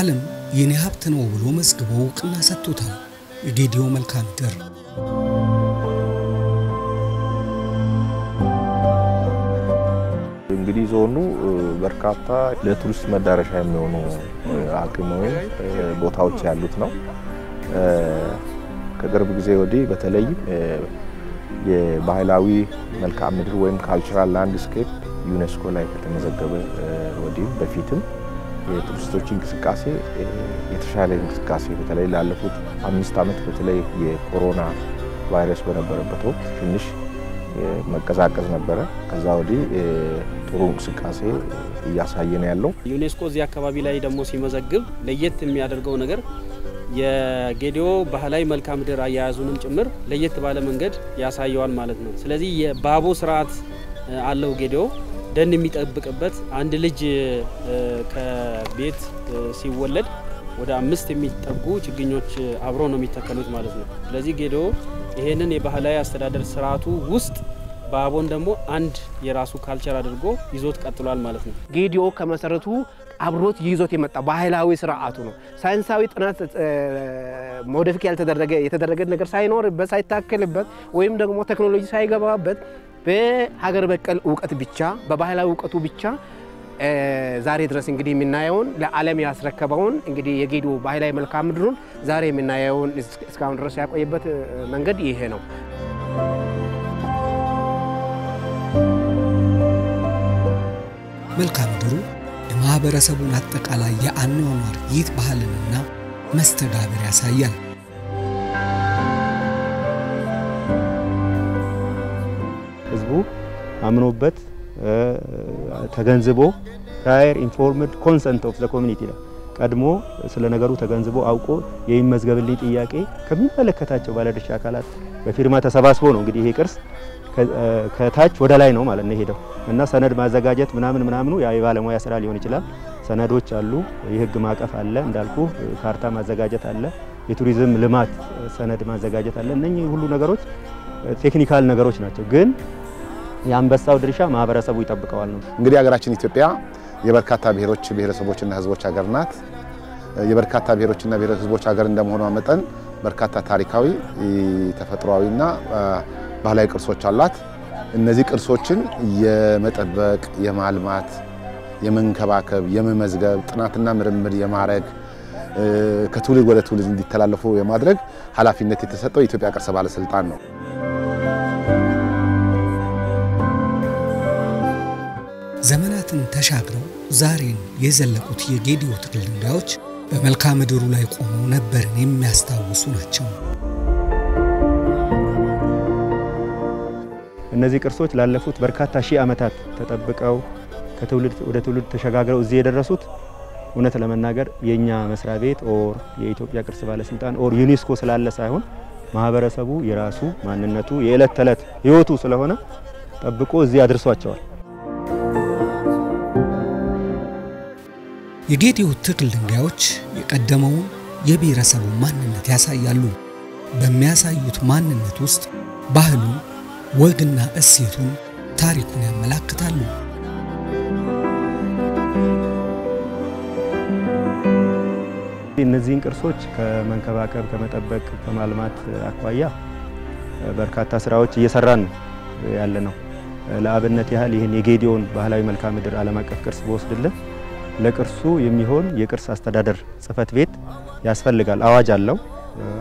ዓለም የኔ ሀብት ነው ብሎ መስግቦ እውቅና ሰጥቶታል። የጌዲዮ መልክዓ ምድር እንግዲህ ዞኑ በርካታ ለቱሪስት መዳረሻ የሚሆኑ አቅማዊ ቦታዎች ያሉት ነው። ከቅርብ ጊዜ ወዲህ በተለይ የባህላዊ መልክዓ ምድር ወይም ካልቸራል ላንድስኬፕ ዩኔስኮ ላይ ከተመዘገበ ወዲህ በፊትም የቱሪስቶች እንቅስቃሴ የተሻለ እንቅስቃሴ በተለይ ላለፉት 5 ዓመት በተለይ የኮሮና ቫይረስ በነበረበት ወቅት ትንሽ መቀዛቀዝ ነበረ። ከዛ ወዲህ ጥሩ እንቅስቃሴ እያሳየን ያለው ዩኔስኮ እዚህ አካባቢ ላይ ደግሞ ሲመዘግብ ለየት የሚያደርገው ነገር የጌዲዮ ባህላዊ መልክዓ ምድር አያያዙንም ጭምር ለየት ባለ መንገድ ያሳየዋል ማለት ነው። ስለዚህ የባቦ ስርዓት አለው ጌዲዮ ደን የሚጠብቅበት አንድ ልጅ ከቤት ሲወለድ ወደ 5 የሚጠጉ ችግኞች አብሮ ነው የሚተከሉት ማለት ነው። ስለዚህ ጌዲዮ ይሄንን የባህላዊ አስተዳደር ስርዓቱ ውስጥ ባቦን ደግሞ አንድ የራሱ ካልቸር አድርጎ ይዞት ቀጥሏል ማለት ነው። ጌዲዮ ከመሰረቱ አብሮት ይዞት የመጣ ባህላዊ ስርዓቱ ነው። ሳይንሳዊ ጥናት ሞዲፊክ የተደረገ ነገር ሳይኖርበት ሳይታከልበት ወይም ደግሞ ቴክኖሎጂ ሳይገባበት በሀገር በቀል ዕውቀት ብቻ በባህላዊ ዕውቀቱ ብቻ ዛሬ ድረስ እንግዲህ የምናየውን ለዓለም ያስረከበውን እንግዲህ የጌዲዮ ባህላዊ መልክዓ ምድሩን ዛሬ የምናየውን እስካሁን ድረስ ያቆየበት መንገድ ይሄ ነው። መልክዓ ምድሩ የማህበረሰቡን አጠቃላይ የአኗኗር ይት ባህልንና መስተጋብር ያሳያል። ህዝቡ አምኖበት ተገንዝቦ prior informed consent of the community ቀድሞ ስለ ነገሩ ተገንዝቦ አውቆ የሚመዝገብልኝ ጥያቄ ከሚመለከታቸው ባለድርሻ አካላት በፊርማ ተሰባስቦ ነው እንግዲህ ይሄ ቅርስ ከታች ወደ ላይ ነው ማለት ነው ሄደው እና ሰነድ ማዘጋጀት ምናምን ያ የባለሙያ ስራ ሊሆን ይችላል። ሰነዶች አሉ፣ የህግ ማቀፍ አለ፣ እንዳልኩ ካርታ ማዘጋጀት አለ፣ የቱሪዝም ልማት ሰነድ ማዘጋጀት አለ። እነኚህ ሁሉ ነገሮች ቴክኒካል ነገሮች ናቸው፣ ግን የአንበሳው ድርሻ ማህበረሰቡ ይጠብቀዋል ነው። እንግዲህ ሀገራችን ኢትዮጵያ የበርካታ ብሔሮች ብሔረሰቦችና ህዝቦች ሀገር ናት። የበርካታ ብሔሮችና ብሔረሰቦች ሀገር እንደመሆኗ መጠን በርካታ ታሪካዊ ተፈጥሯዊና ባህላዊ ቅርሶች አሏት። እነዚህ ቅርሶችን የመጠበቅ የማልማት የመንከባከብ የመመዝገብ ጥናትና ምርምር የማድረግ ከትውልድ ወደ ትውልድ እንዲተላለፉ የማድረግ ኃላፊነት የተሰጠው የኢትዮጵያ ቅርስ ባለስልጣን ነው። ዘመናትን ተሻግረው ዛሬን የዘለቁት የጌዲዮ ትክል ድንጋዮች በመልክዓ ምድሩ ላይ ቆመው ነበርን የሚያስታውሱ ናቸው። እነዚህ ቅርሶች ላለፉት በርካታ ሺህ ዓመታት ተጠብቀው ከትውልድ ወደ ትውልድ ተሸጋግረው እዚህ የደረሱት እውነት ለመናገር የኛ መስሪያ ቤት ኦር የኢትዮጵያ ቅርስ ባለስልጣን ኦር ዩኔስኮ ስላለ ሳይሆን ማህበረሰቡ የራሱ ማንነቱ የዕለት ተዕለት ህይወቱ ስለሆነ ጠብቆ እዚህ አድርሷቸዋል። የጌዲዮ ትክል ድንጋዮች የቀደመውን የብሔረሰቡ ማንነት ያሳያሉ። በሚያሳዩት ማንነት ውስጥ ባህሉን ወግና እሴቱን ታሪኩን ያመለክታሉ። እነዚህን ቅርሶች ከመንከባከብ ከመጠበቅ ከማልማት አኳያ በርካታ ስራዎች እየሰራን ያለነው። ለአብነት ያህል ይሄን የጌዲዮን ባህላዊ መልክዓ ምድር ዓለም አቀፍ ቅርስ በወስድልን ለቅርሱ የሚሆን የቅርስ አስተዳደር ጽፈት ቤት ያስፈልጋል። አዋጅ አለው።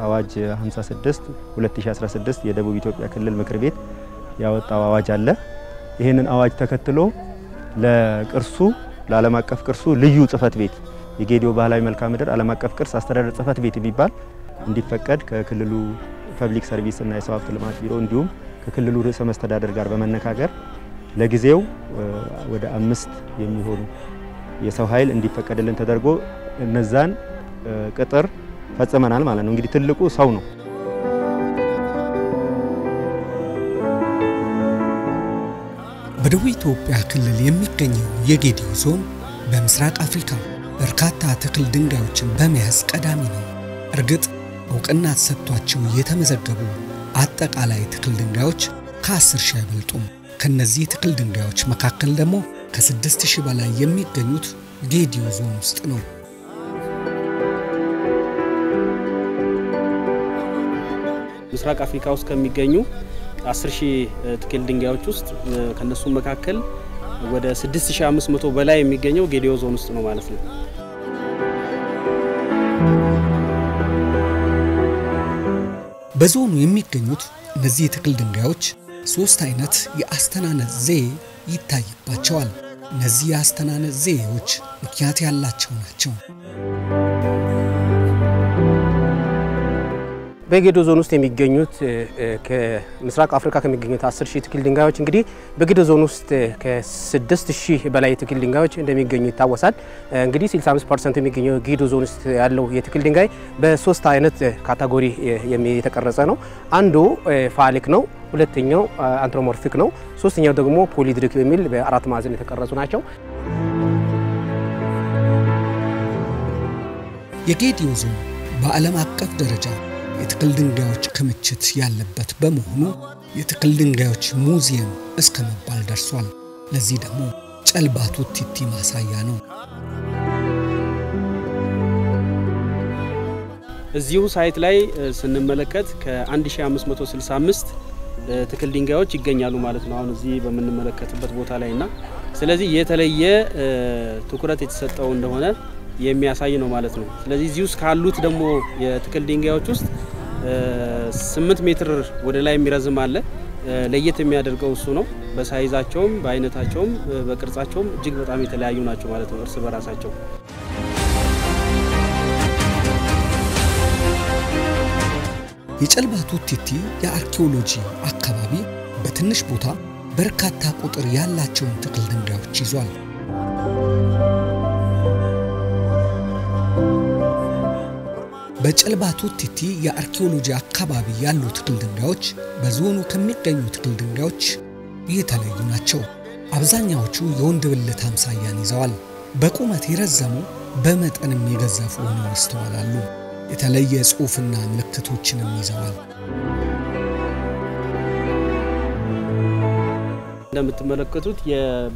አዋጅ 56 2016 የደቡብ ኢትዮጵያ ክልል ምክር ቤት ያወጣው አዋጅ አለ። ይሄንን አዋጅ ተከትሎ ለቅርሱ ለዓለም አቀፍ ቅርሱ ልዩ ጽፈት ቤት የጌዲዮ ባህላዊ መልክዓ ምድር ዓለም አቀፍ ቅርስ አስተዳደር ጽፈት ቤት የሚባል እንዲፈቀድ ከክልሉ ፐብሊክ ሰርቪስ እና የሰው ሀብት ልማት ቢሮ እንዲሁም ከክልሉ ርዕሰ መስተዳድር ጋር በመነጋገር ለጊዜው ወደ 5 የሚሆኑ የሰው ኃይል እንዲፈቀድልን ተደርጎ እነዛን ቅጥር ፈጽመናል ማለት ነው። እንግዲህ ትልቁ ሰው ነው። በደቡብ ኢትዮጵያ ክልል የሚገኘው የጌዲዮ ዞን በምስራቅ አፍሪካ በርካታ ትክል ድንጋዮችን በመያዝ ቀዳሚ ነው። እርግጥ እውቅና ተሰጥቷቸው የተመዘገቡ አጠቃላይ ትክል ድንጋዮች ከ10,000 አይበልጡም። ከነዚህ ትክል ድንጋዮች መካከል ደግሞ ከ6,000 በላይ የሚገኙት ጌዲዮ ዞን ውስጥ ነው። ምስራቅ አፍሪካ ውስጥ ከሚገኙ 10000 ትክል ድንጋዮች ውስጥ ከነሱ መካከል ወደ 6500 በላይ የሚገኘው ጌዲዮ ዞን ውስጥ ነው ማለት ነው። በዞኑ የሚገኙት እነዚህ የትክል ድንጋዮች 3 አይነት የአስተናነስ ዘዬ ይታይባቸዋል። እነዚህ የአስተናነስ ዘዬዎች ምክንያት ያላቸው ናቸው። በጌዲዮ ዞን ውስጥ የሚገኙት ከምስራቅ አፍሪካ ከሚገኙት 10000 ትክል ድንጋዮች እንግዲህ በጌዲዮ ዞን ውስጥ ከ6000 በላይ ትክል ድንጋዮች እንደሚገኙ ይታወሳል። እንግዲህ 65% የሚገኘው ጌዲዮ ዞን ውስጥ ያለው የትክል ድንጋይ በ3 አይነት ካቴጎሪ የተቀረጸ ነው። አንዱ ፋሊክ ነው፣ ሁለተኛው አንትሮሞርፊክ ነው፣ ሶስተኛው ደግሞ ፖሊድሪክ በሚል በአራት ማዕዘን የተቀረጹ ናቸው። የጌዲዮ ዞን በዓለም አቀፍ ደረጃ የትክል ድንጋዮች ክምችት ያለበት በመሆኑ የትክል ድንጋዮች ሙዚየም እስከ መባል ደርሷል። ለዚህ ደግሞ ጨልባቱ ቲቲ ማሳያ ነው። እዚሁ ሳይት ላይ ስንመለከት ከ1565 ትክል ድንጋዮች ይገኛሉ ማለት ነው አሁን እዚህ በመንመለከትበት ቦታ ላይና ስለዚህ የተለየ ትኩረት የተሰጠው እንደሆነ የሚያሳይ ነው ማለት ነው። ስለዚህ እዚህ ውስጥ ካሉት ደግሞ የትክል ድንጋዮች ውስጥ 8 ሜትር ወደ ላይ የሚረዝም አለ። ለየት የሚያደርገው እሱ ነው። በሳይዛቸውም በአይነታቸውም በቅርጻቸውም እጅግ በጣም የተለያዩ ናቸው ማለት ነው እርስ በራሳቸው። የጨልባቱ ቲቲ የአርኪኦሎጂ አካባቢ በትንሽ ቦታ በርካታ ቁጥር ያላቸውን ትክል ድንጋዮች ይዟል። በጨልባቱ ቲቲ የአርኪኦሎጂ አካባቢ ያሉ ትክል ድንጋዮች በዞኑ ከሚገኙ ትክል ድንጋዮች የተለዩ ናቸው። አብዛኛዎቹ የወንድ ብልት አምሳያን ይዘዋል። በቁመት የረዘሙ በመጠንም የገዘፉ ሆነው ይስተዋላሉ። የተለየ ጽሑፍና ምልክቶችንም ይዘዋል። እንደምትመለከቱት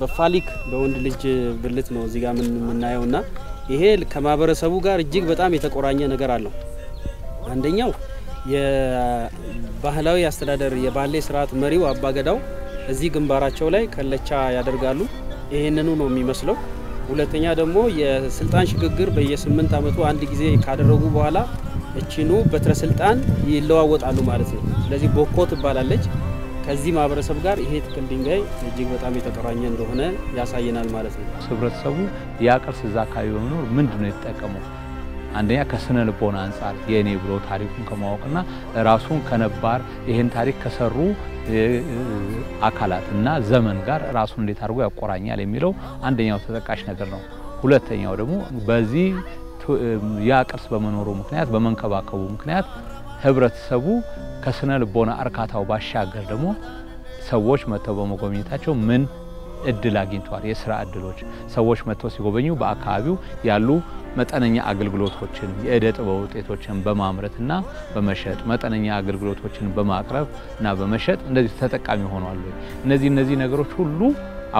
በፋሊክ በወንድ ልጅ ብልት ነው እዚህ ጋር የምናየውና ይሄ ከማህበረሰቡ ጋር እጅግ በጣም የተቆራኘ ነገር አለው። አንደኛው የባህላዊ አስተዳደር የባህሌ ስርዓት መሪው አባገዳው እዚህ ግንባራቸው ላይ ከለቻ ያደርጋሉ። ይሄንኑ ነው የሚመስለው። ሁለተኛ ደግሞ የስልጣን ሽግግር በየ8 አመቱ አንድ ጊዜ ካደረጉ በኋላ እቺኑ በትረ ስልጣን ይለዋወጣሉ ማለት ነው። ስለዚህ ቦኮ ትባላለች። ከዚህ ማህበረሰብ ጋር ይሄ ትክል ድንጋይ እጅግ በጣም የተቆራኘ እንደሆነ ያሳየናል ማለት ነው። ህብረተሰቡ ያቀርስ እዛ አካባቢ በመኖር ምንድነው የተጠቀመው? አንደኛ ከስነ ልቦና አንፃር የኔ ብሎ ታሪኩን ከማወቅና ራሱን ከነባር ይሄን ታሪክ ከሰሩ አካላትና ዘመን ጋር ራሱን እንዴት አድርጎ ያቆራኛል የሚለው አንደኛው ተጠቃሽ ነገር ነው። ሁለተኛው ደግሞ በዚህ ያቀርስ በመኖሩ ምክንያት በመንከባከቡ ምክንያት ህብረተሰቡ ከስነ ልቦና አርካታው ባሻገር ደግሞ ሰዎች መተው በመጎብኘታቸው ምን እድል አግኝቷል? የሥራ እድሎች ሰዎች መተው ሲጎበኙ በአካባቢው ያሉ መጠነኛ አገልግሎቶችን የእደ ጥበብ ውጤቶችን በማምረትና በመሸጥ መጠነኛ አገልግሎቶችን በማቅረብና በመሸጥ እንደዚህ ተጠቃሚ ሆነዋል። እነዚህ ነገሮች ሁሉ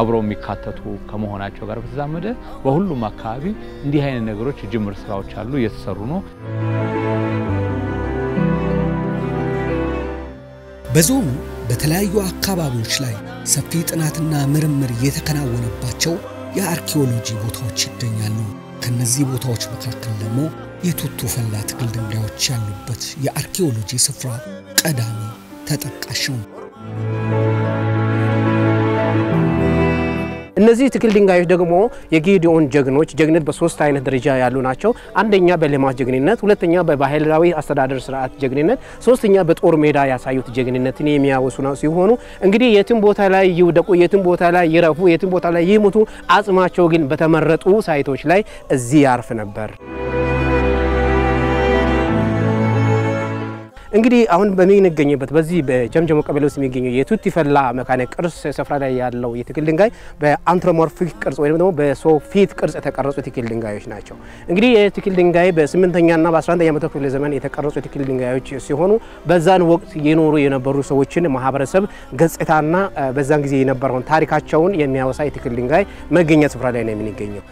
አብረው የሚካተቱ ከመሆናቸው ጋር በተዛመደ በሁሉም አካባቢ እንዲህ አይነት ነገሮች ጅምር ስራዎች አሉ እየተሰሩ ነው። በዞኑ በተለያዩ አካባቢዎች ላይ ሰፊ ጥናትና ምርምር የተከናወነባቸው የአርኪኦሎጂ ቦታዎች ይገኛሉ። ከነዚህ ቦታዎች መካከል ደግሞ የቱቱ ፈላ ትክል ድንጋዮች ያሉበት የአርኪኦሎጂ ስፍራ ቀዳሚ ተጠቃሽ ነው። እነዚህ ትክል ድንጋዮች ደግሞ የጌዲዮን ጀግነት በሶስት አይነት ደረጃ ያሉ ናቸው። አንደኛ በልማት ጀግንነት፣ ሁለተኛ በባህላዊ አስተዳደር ስርዓት ጀግንነት፣ ሶስተኛ በጦር ሜዳ ያሳዩት ጀግንነትን የሚያወሱ ነው ሲሆኑ እንግዲህ የትም ቦታ ላይ ይውደቁ፣ የትም ቦታ ላይ ይረፉ፣ የትም ቦታ ላይ ይሙቱ አጽማቸው ግን በተመረጡ ሳይቶች ላይ እዚህ ያርፍ ነበር። እንግዲህ አሁን በሚገኝበት በዚህ በጀምጀሞ ቀበሌ ውስጥ የሚገኘው የቱቲ ፈላ መካነ ቅርስ ስፍራ ላይ ያለው የትክል ድንጋይ በአንትሮሞርፊክ ቅርጽ ወይም ደግሞ በሶፊት ቅርጽ የተቀረጹ ትክል ድንጋዮች ናቸው። እንግዲህ የትክል ድንጋይ በ8ኛና በ11ኛ መቶ ክፍለ ዘመን የተቀረጹ ትክል ድንጋዮች ሲሆኑ በዛን ወቅት የኖሩ የነበሩ ሰዎችን ማህበረሰብ ገጽታና በዛን ጊዜ የነበረውን ታሪካቸውን የሚያወሳ የትክል ድንጋይ መገኛ ስፍራ ላይ ነው የሚገኘው።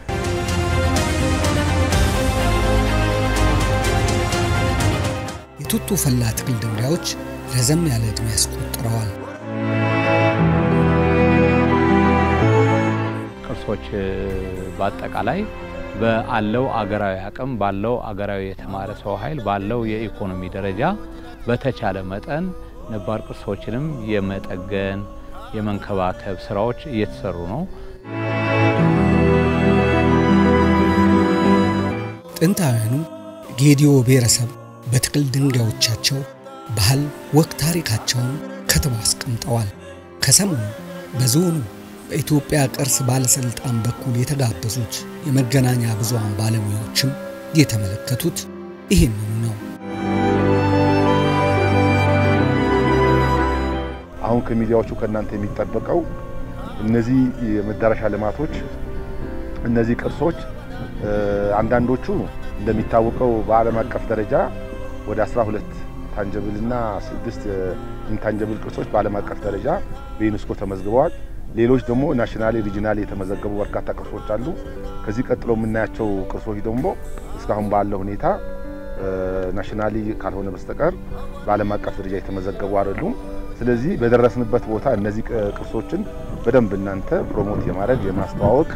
የቱቱ ፈላ ትክል ድንጋዮች ረዘም ያለ ዕድሜ ያስቆጥረዋል። ቅርሶች በአጠቃላይ ባለው አገራዊ አቅም ባለው አገራዊ የተማረ ሰው ኃይል ባለው የኢኮኖሚ ደረጃ በተቻለ መጠን ነባር ቅርሶችንም የመጠገን የመንከባከብ ስራዎች እየተሰሩ ነው። ጥንታውያኑ ጌዲዮ ብሔረሰብ በትክል ድንጋዮቻቸው ባህል ወግ ታሪካቸውን ከተማ አስቀምጠዋል። ከሰሞኑ በዞኑ በኢትዮጵያ ቅርስ ባለስልጣን በኩል የተጋበዙት የመገናኛ ብዙሃን ባለሙያዎችም የተመለከቱት ይሄንን ነው። አሁን ከሚዲያዎቹ ከናንተ የሚጠበቀው እነዚህ የመዳረሻ ልማቶች እነዚህ ቅርሶች አንዳንዶቹ እንደሚታወቀው በዓለም አቀፍ ደረጃ ወደ 12 ታንጀብል እና 6 ኢንታንጀብል ቅርሶች በዓለም አቀፍ ደረጃ በዩኔስኮ ተመዝግበዋል። ሌሎች ደግሞ ናሽናሊ ሪጂናሊ የተመዘገቡ በርካታ ቅርሶች አሉ። ከዚህ ቀጥሎ የምናያቸው ቅርሶች ደግሞ እስካሁን ባለው ሁኔታ ናሽናሊ ካልሆነ በስተቀር በዓለም አቀፍ ደረጃ የተመዘገቡ አይደሉም። ስለዚህ በደረስንበት ቦታ እነዚህ ቅርሶችን በደንብ እናንተ ፕሮሞት የማድረግ የማስተዋወቅ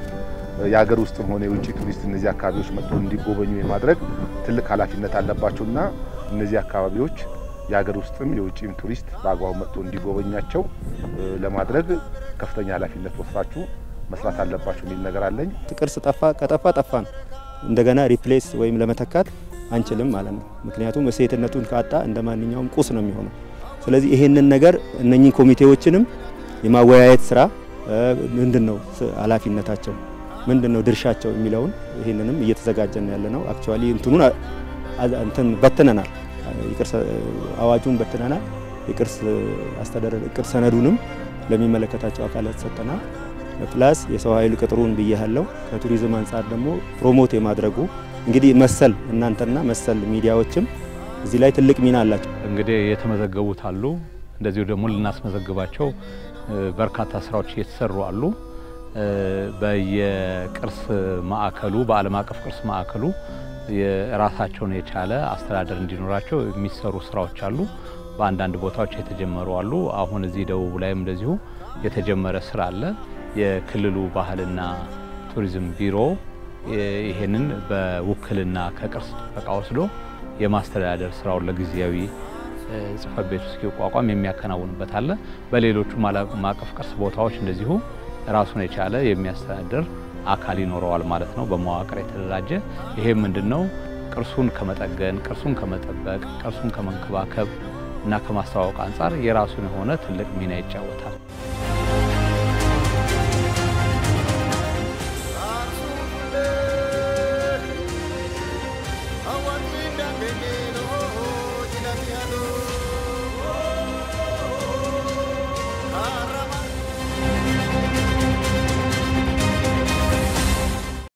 የሀገር ውስጥም ሆነ የውጭ ቱሪስት እነዚህ አካባቢዎች መጥተው እንዲጎበኙ የማድረግ ትልቅ ኃላፊነት አለባቸውና እነዚህ አካባቢዎች የሀገር ውስጥም የውጭም ቱሪስት በአግባቡ መጥተው እንዲጎበኛቸው ለማድረግ ከፍተኛ ኃላፊነት ወስዳችሁ መስራት አለባችሁ የሚል ነገር አለኝ። ቅርስ ጠፋ ነው እንደገና ሪፕሌስ ወይም ለመተካት አንችልም ማለት ነው። ምክንያቱም እሴትነቱን ካጣ እንደማንኛውም ቁስ ነው የሚሆነው። ስለዚህ ይሄንን ነገር እነኚህ ኮሚቴዎችንም የማወያየት ስራ ምንድነው ኃላፊነታቸው ምንድነው ድርሻቸው የሚለውን ይሄንንም እየተዘጋጀን ያለነው አክቹአሊ እንትን በትነናል። የቅርስ አዋጁን በትነናል። የቅርስ አስተዳደር ቅርስ ሰነዱንም ለሚመለከታቸው አካላት ሰጠናል። ፕላስ የሰው ኃይል ቅጥሩን ብያለው ከቱሪዝም አንፃር ደግሞ ፕሮሞት የማድረጉ እንግዲህ መሰል እናንተና መሰል ሚዲያዎችም እዚህ ላይ ትልቅ ሚና አላቸው። እንግዲህ የተመዘገቡት አሉ እንደዚሁ ደግሞ ልናስመዘግባቸው በርካታ ስራዎች እየተሰሩ አሉ። በየቅርስ ማዕከሉ በዓለም አቀፍ ቅርስ ማዕከሉ የራሳቸውን የቻለ አስተዳደር እንዲኖራቸው የሚሰሩ ስራዎች አሉ። በአንዳንድ ቦታዎች የተጀመሩ አሉ። አሁን እዚህ ደቡብ ላይም እንደዚሁ የተጀመረ ስራ አለ። የክልሉ ባህልና ቱሪዝም ቢሮ ይሄንን በውክልና ከቅርስ ጥበቃ ወስዶ የማስተዳደር ስራውን ለጊዜያዊ ጽሕፈት ቤት ሲቋቋም የሚያከናውንበት አለ። በሌሎቹም ዓለም አቀፍ ቅርስ ቦታዎች እንደዚሁ ራሱን የቻለ የሚያስተዳድር አካል ይኖረዋል ማለት ነው። በመዋቅር የተደራጀ ይሄ ምንድነው ቅርሱን ከመጠገን ቅርሱን ከመጠበቅ ቅርሱን ከመንከባከብ እና ከማስተዋወቅ አንፃር የራሱን የሆነ ትልቅ ሚና ይጫወታል።